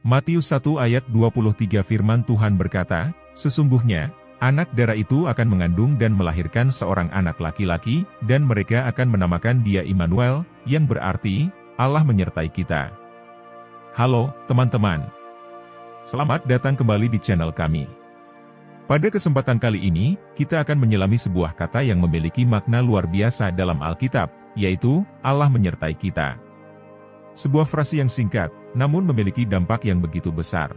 Matius 1 ayat 23 firman Tuhan berkata, "Sesungguhnya, anak darah itu akan mengandung dan melahirkan seorang anak laki-laki, dan mereka akan menamakan dia Immanuel, yang berarti, Allah menyertai kita." Halo, teman-teman. Selamat datang kembali di channel kami. Pada kesempatan kali ini, kita akan menyelami sebuah kata yang memiliki makna luar biasa dalam Alkitab, yaitu, Allah menyertai kita. Sebuah frase yang singkat, namun memiliki dampak yang begitu besar.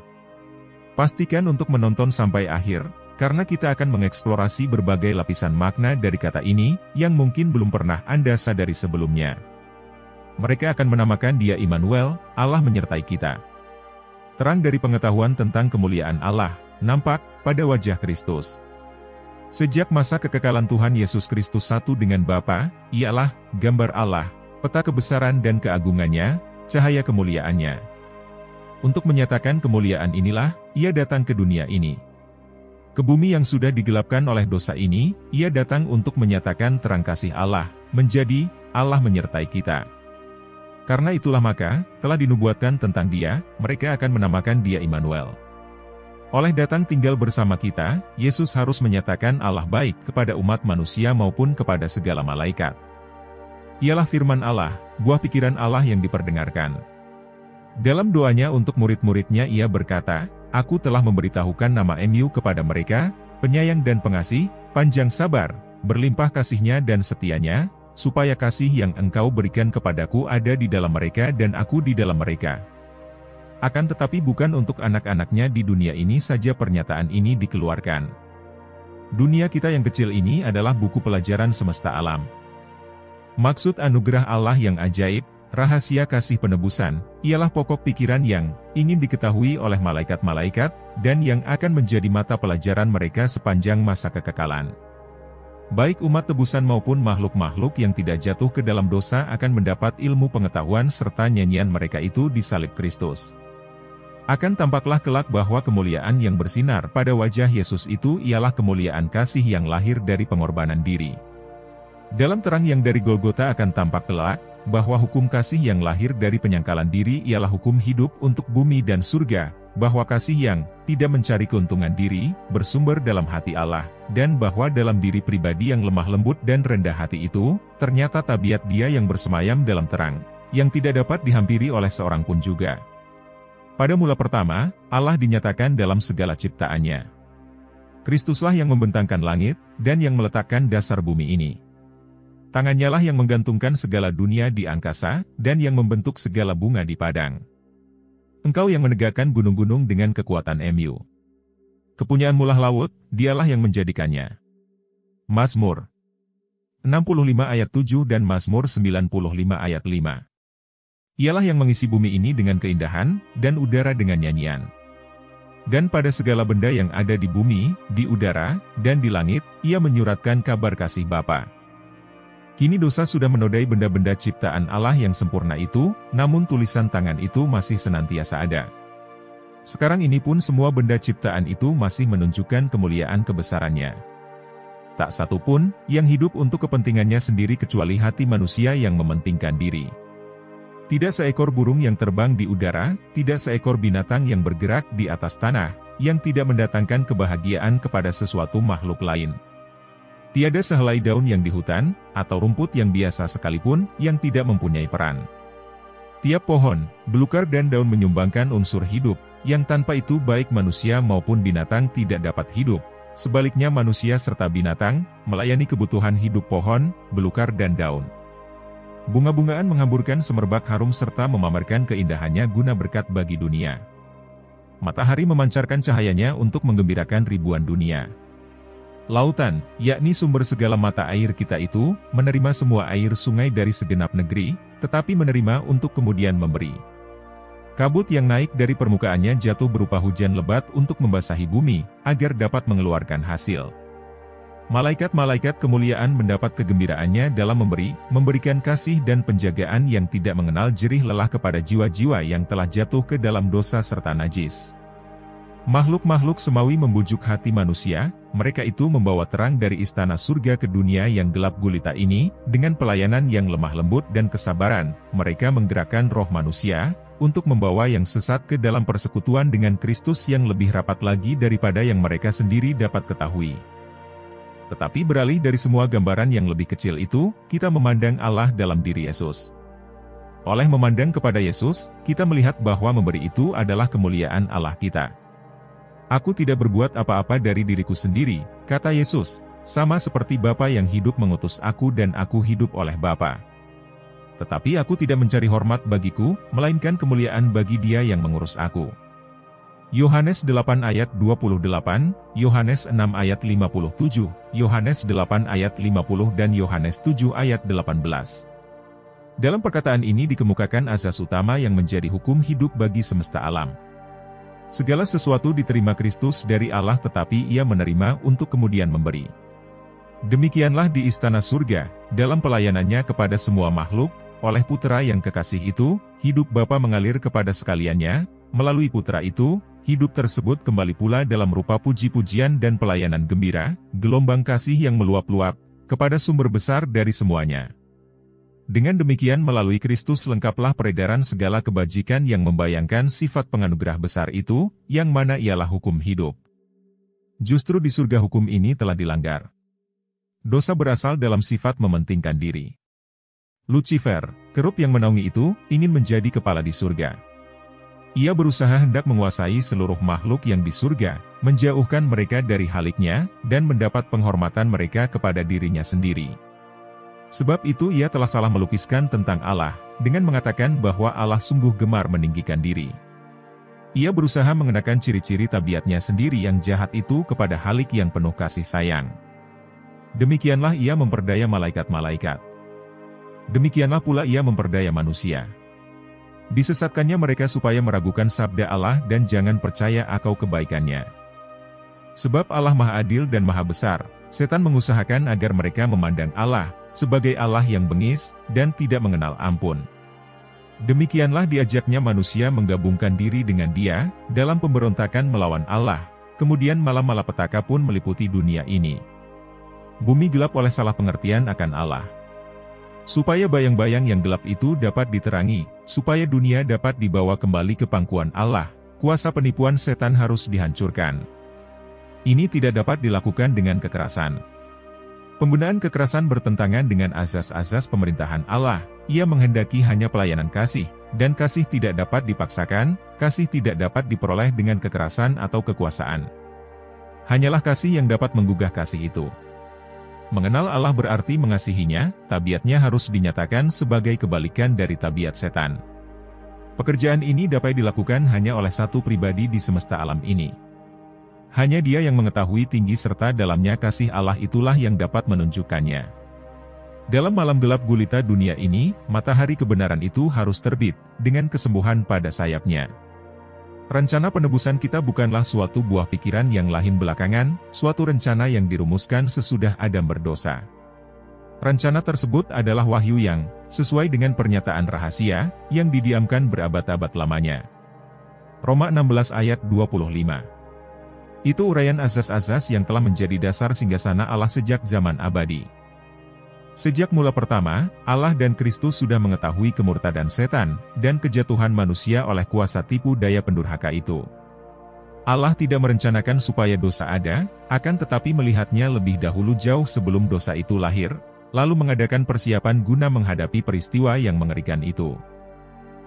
Pastikan untuk menonton sampai akhir, karena kita akan mengeksplorasi berbagai lapisan makna dari kata ini, yang mungkin belum pernah Anda sadari sebelumnya. Mereka akan menamakan dia Immanuel, Allah menyertai kita. Terang dari pengetahuan tentang kemuliaan Allah, nampak pada wajah Kristus. Sejak masa kekekalan Tuhan Yesus Kristus satu dengan Bapa, ialah gambar Allah, peta kebesaran dan keagungannya, cahaya kemuliaannya. Untuk menyatakan kemuliaan inilah, ia datang ke dunia ini. Ke bumi yang sudah digelapkan oleh dosa ini, ia datang untuk menyatakan terang kasih Allah, menjadi Allah menyertai kita. Karena itulah maka, telah dinubuatkan tentang dia, mereka akan menamakan dia Immanuel. Oleh datang tinggal bersama kita, Yesus harus menyatakan Allah baik kepada umat manusia maupun kepada segala malaikat. Ialah firman Allah, buah pikiran Allah yang diperdengarkan. Dalam doanya untuk murid-muridnya ia berkata, "Aku telah memberitahukan nama MU kepada mereka, penyayang dan pengasih, panjang sabar, berlimpah kasihnya dan setianya, supaya kasih yang engkau berikan kepadaku ada di dalam mereka dan aku di dalam mereka." Akan tetapi bukan untuk anak-anaknya di dunia ini saja pernyataan ini dikeluarkan. Dunia kita yang kecil ini adalah buku pelajaran semesta alam. Maksud anugerah Allah yang ajaib, rahasia kasih penebusan, ialah pokok pikiran yang ingin diketahui oleh malaikat-malaikat, dan yang akan menjadi mata pelajaran mereka sepanjang masa kekekalan. Baik umat tebusan maupun makhluk-makhluk yang tidak jatuh ke dalam dosa akan mendapat ilmu pengetahuan serta nyanyian mereka itu di salib Kristus. Akan tampaklah kelak bahwa kemuliaan yang bersinar pada wajah Yesus itu ialah kemuliaan kasih yang lahir dari pengorbanan diri. Dalam terang yang dari Golgota akan tampak kelak, bahwa hukum kasih yang lahir dari penyangkalan diri ialah hukum hidup untuk bumi dan surga, bahwa kasih yang tidak mencari keuntungan diri, bersumber dalam hati Allah, dan bahwa dalam diri pribadi yang lemah lembut dan rendah hati itu, ternyata tabiat dia yang bersemayam dalam terang, yang tidak dapat dihampiri oleh seorang pun juga. Pada mula pertama, Allah dinyatakan dalam segala ciptaannya. Kristuslah yang membentangkan langit, dan yang meletakkan dasar bumi ini. Tangannya lah yang menggantungkan segala dunia di angkasa, dan yang membentuk segala bunga di padang. Engkau yang menegakkan gunung-gunung dengan kekuatan MU. Kepunyaan mulah laut, dialah yang menjadikannya. Mazmur 65 ayat 7 dan Mazmur 95 ayat 5. Ialah yang mengisi bumi ini dengan keindahan, dan udara dengan nyanyian. Dan pada segala benda yang ada di bumi, di udara, dan di langit, ia menyuratkan kabar kasih Bapa. Kini dosa sudah menodai benda-benda ciptaan Allah yang sempurna itu, namun tulisan tangan itu masih senantiasa ada. Sekarang ini pun semua benda ciptaan itu masih menunjukkan kemuliaan kebesarannya. Tak satu pun yang hidup untuk kepentingannya sendiri kecuali hati manusia yang mementingkan diri. Tidak seekor burung yang terbang di udara, tidak seekor binatang yang bergerak di atas tanah, yang tidak mendatangkan kebahagiaan kepada sesuatu makhluk lain. Tiada sehelai daun yang di hutan, atau rumput yang biasa sekalipun, yang tidak mempunyai peran. Tiap pohon, belukar dan daun menyumbangkan unsur hidup, yang tanpa itu baik manusia maupun binatang tidak dapat hidup. Sebaliknya manusia serta binatang, melayani kebutuhan hidup pohon, belukar dan daun. Bunga-bungaan menghamburkan semerbak harum serta memamerkan keindahannya guna berkat bagi dunia. Matahari memancarkan cahayanya untuk menggembirakan ribuan dunia. Lautan, yakni sumber segala mata air kita itu, menerima semua air sungai dari segenap negeri, tetapi menerima untuk kemudian memberi. Kabut yang naik dari permukaannya jatuh berupa hujan lebat untuk membasahi bumi, agar dapat mengeluarkan hasil. Malaikat-malaikat kemuliaan mendapat kegembiraannya dalam memberikan kasih dan penjagaan yang tidak mengenal jerih lelah kepada jiwa-jiwa yang telah jatuh ke dalam dosa serta najis. Makhluk-makhluk semawi membujuk hati manusia, mereka itu membawa terang dari istana surga ke dunia yang gelap gulita ini, dengan pelayanan yang lemah lembut dan kesabaran, mereka menggerakkan roh manusia, untuk membawa yang sesat ke dalam persekutuan dengan Kristus yang lebih rapat lagi daripada yang mereka sendiri dapat ketahui. Tetapi beralih dari semua gambaran yang lebih kecil itu, kita memandang Allah dalam diri Yesus. Oleh memandang kepada Yesus, kita melihat bahwa memberi itu adalah kemuliaan Allah kita. Aku tidak berbuat apa-apa dari diriku sendiri, kata Yesus, sama seperti Bapa yang hidup mengutus aku dan aku hidup oleh Bapa. Tetapi aku tidak mencari hormat bagiku, melainkan kemuliaan bagi Dia yang mengurus aku. Yohanes 8 ayat 28, Yohanes 6 ayat 57, Yohanes 8 ayat 50 dan Yohanes 7 ayat 18. Dalam perkataan ini dikemukakan azas utama yang menjadi hukum hidup bagi semesta alam. Segala sesuatu diterima Kristus dari Allah tetapi Ia menerima untuk kemudian memberi. Demikianlah di istana surga, dalam pelayanannya kepada semua makhluk, oleh Putra yang kekasih itu, hidup Bapa mengalir kepada sekaliannya, melalui Putra itu, hidup tersebut kembali pula dalam rupa puji-pujian dan pelayanan gembira, gelombang kasih yang meluap-luap, kepada sumber besar dari semuanya. Dengan demikian melalui Kristus lengkaplah peredaran segala kebajikan yang membayangkan sifat penganugerah besar itu, yang mana ialah hukum hidup. Justru di surga hukum ini telah dilanggar. Dosa berasal dalam sifat mementingkan diri. Lucifer, kerup yang menaungi itu, ingin menjadi kepala di surga. Ia berusaha hendak menguasai seluruh makhluk yang di surga, menjauhkan mereka dari haliknya, dan mendapat penghormatan mereka kepada dirinya sendiri. Sebab itu ia telah salah melukiskan tentang Allah, dengan mengatakan bahwa Allah sungguh gemar meninggikan diri. Ia berusaha mengenakan ciri-ciri tabiatnya sendiri yang jahat itu kepada halik yang penuh kasih sayang. Demikianlah ia memperdaya malaikat-malaikat. Demikianlah pula ia memperdaya manusia. Disesatkannya mereka supaya meragukan sabda Allah dan jangan percaya akau kebaikannya. Sebab Allah Maha Adil dan Maha Besar, setan mengusahakan agar mereka memandang Allah sebagai Allah yang bengis, dan tidak mengenal ampun. Demikianlah diajaknya manusia menggabungkan diri dengan Dia, dalam pemberontakan melawan Allah, kemudian malam malapetaka pun meliputi dunia ini. Bumi gelap oleh salah pengertian akan Allah. Supaya bayang-bayang yang gelap itu dapat diterangi, supaya dunia dapat dibawa kembali ke pangkuan Allah, kuasa penipuan setan harus dihancurkan. Ini tidak dapat dilakukan dengan kekerasan. Penggunaan kekerasan bertentangan dengan azas-azas pemerintahan Allah. Ia menghendaki hanya pelayanan kasih, dan kasih tidak dapat dipaksakan, kasih tidak dapat diperoleh dengan kekerasan atau kekuasaan. Hanyalah kasih yang dapat menggugah kasih itu. Mengenal Allah berarti mengasihinya, tabiatnya harus dinyatakan sebagai kebalikan dari tabiat setan. Pekerjaan ini dapat dilakukan hanya oleh satu pribadi di semesta alam ini. Hanya Dia yang mengetahui tinggi serta dalamnya kasih Allah itulah yang dapat menunjukkannya. Dalam malam gelap gulita dunia ini, matahari kebenaran itu harus terbit, dengan kesembuhan pada sayapnya. Rencana penebusan kita bukanlah suatu buah pikiran yang lahir belakangan, suatu rencana yang dirumuskan sesudah Adam berdosa. Rencana tersebut adalah wahyu yang, sesuai dengan pernyataan rahasia, yang didiamkan berabad-abad lamanya. Roma 16 ayat 25. Itu uraian azas-azas yang telah menjadi dasar singgasana Allah sejak zaman abadi. Sejak mula pertama, Allah dan Kristus sudah mengetahui kemurtadan setan, dan kejatuhan manusia oleh kuasa tipu daya pendurhaka itu. Allah tidak merencanakan supaya dosa ada, akan tetapi melihatnya lebih dahulu jauh sebelum dosa itu lahir, lalu mengadakan persiapan guna menghadapi peristiwa yang mengerikan itu.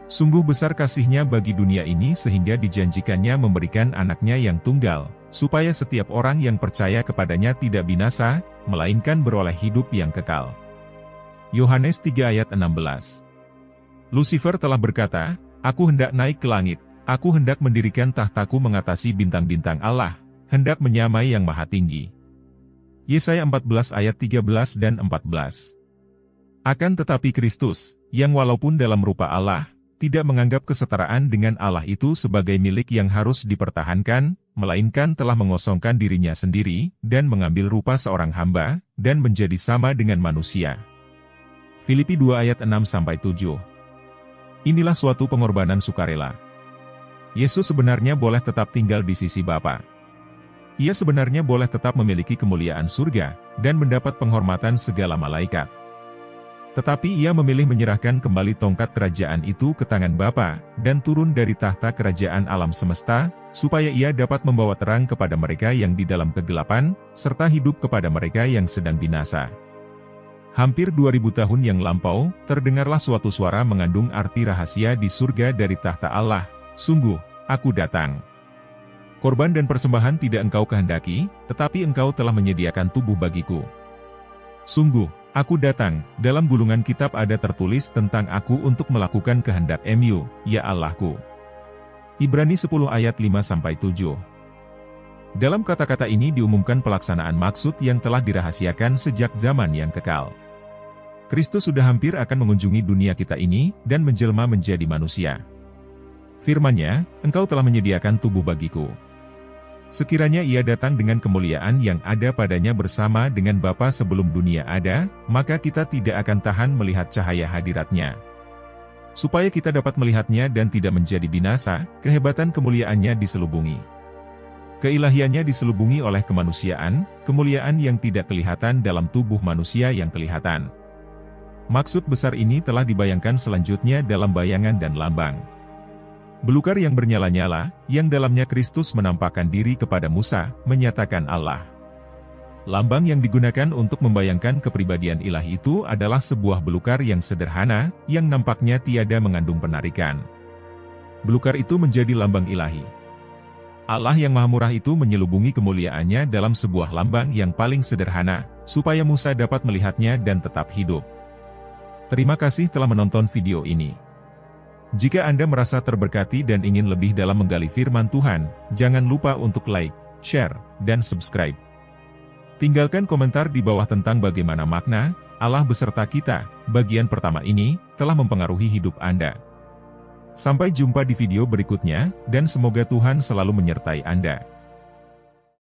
Sungguh besar kasih-Nya bagi dunia ini sehingga dijanjikannya memberikan anaknya yang tunggal, supaya setiap orang yang percaya kepadanya tidak binasa, melainkan beroleh hidup yang kekal. Yohanes 3 ayat 16. Lucifer telah berkata, "Aku hendak naik ke langit, aku hendak mendirikan tahtaku mengatasi bintang-bintang Allah, hendak menyamai yang maha tinggi." Yesaya 14 ayat 13 dan 14. Akan tetapi Kristus, yang walaupun dalam rupa Allah, tidak menganggap kesetaraan dengan Allah itu sebagai milik yang harus dipertahankan, melainkan telah mengosongkan dirinya sendiri, dan mengambil rupa seorang hamba, dan menjadi sama dengan manusia. Filipi 2 ayat 6-7. Inilah suatu pengorbanan sukarela. Yesus sebenarnya boleh tetap tinggal di sisi Bapa. Ia sebenarnya boleh tetap memiliki kemuliaan surga, dan mendapat penghormatan segala malaikat. Tetapi ia memilih menyerahkan kembali tongkat kerajaan itu ke tangan Bapa, dan turun dari tahta kerajaan alam semesta, supaya ia dapat membawa terang kepada mereka yang di dalam kegelapan, serta hidup kepada mereka yang sedang binasa. Hampir 2000 tahun yang lampau, terdengarlah suatu suara mengandung arti rahasia di surga dari tahta Allah, "Sungguh, Aku datang. Korban dan persembahan tidak Engkau kehendaki, tetapi Engkau telah menyediakan tubuh bagiku. Sungguh, Aku datang." Dalam gulungan kitab ada tertulis tentang Aku untuk melakukan kehendak Mu, ya Allahku. Ibrani 10 ayat 5-7. Dalam kata-kata ini diumumkan pelaksanaan maksud yang telah dirahasiakan sejak zaman yang kekal. Kristus sudah hampir akan mengunjungi dunia kita ini, dan menjelma menjadi manusia. Firman-Nya, "Engkau telah menyediakan tubuh bagiku." Sekiranya ia datang dengan kemuliaan yang ada padanya bersama dengan Bapa sebelum dunia ada, maka kita tidak akan tahan melihat cahaya hadirat-Nya. Supaya kita dapat melihat-Nya dan tidak menjadi binasa, kehebatan kemuliaan-Nya diselubungi. Keilahiannya diselubungi oleh kemanusiaan, kemuliaan yang tidak kelihatan dalam tubuh manusia yang kelihatan. Maksud besar ini telah dibayangkan selanjutnya dalam bayangan dan lambang. Belukar yang bernyala-nyala, yang dalamnya Kristus menampakkan diri kepada Musa, menyatakan Allah. Lambang yang digunakan untuk membayangkan kepribadian ilahi itu adalah sebuah belukar yang sederhana, yang nampaknya tiada mengandung penarikan. Belukar itu menjadi lambang ilahi. Allah yang Maha Murah itu menyelubungi kemuliaan-Nya dalam sebuah lambang yang paling sederhana, supaya Musa dapat melihatnya dan tetap hidup. Terima kasih telah menonton video ini. Jika Anda merasa terberkati dan ingin lebih dalam menggali firman Tuhan, jangan lupa untuk like, share, dan subscribe. Tinggalkan komentar di bawah tentang bagaimana makna Allah beserta kita, bagian pertama ini, telah mempengaruhi hidup Anda. Sampai jumpa di video berikutnya, dan semoga Tuhan selalu menyertai Anda.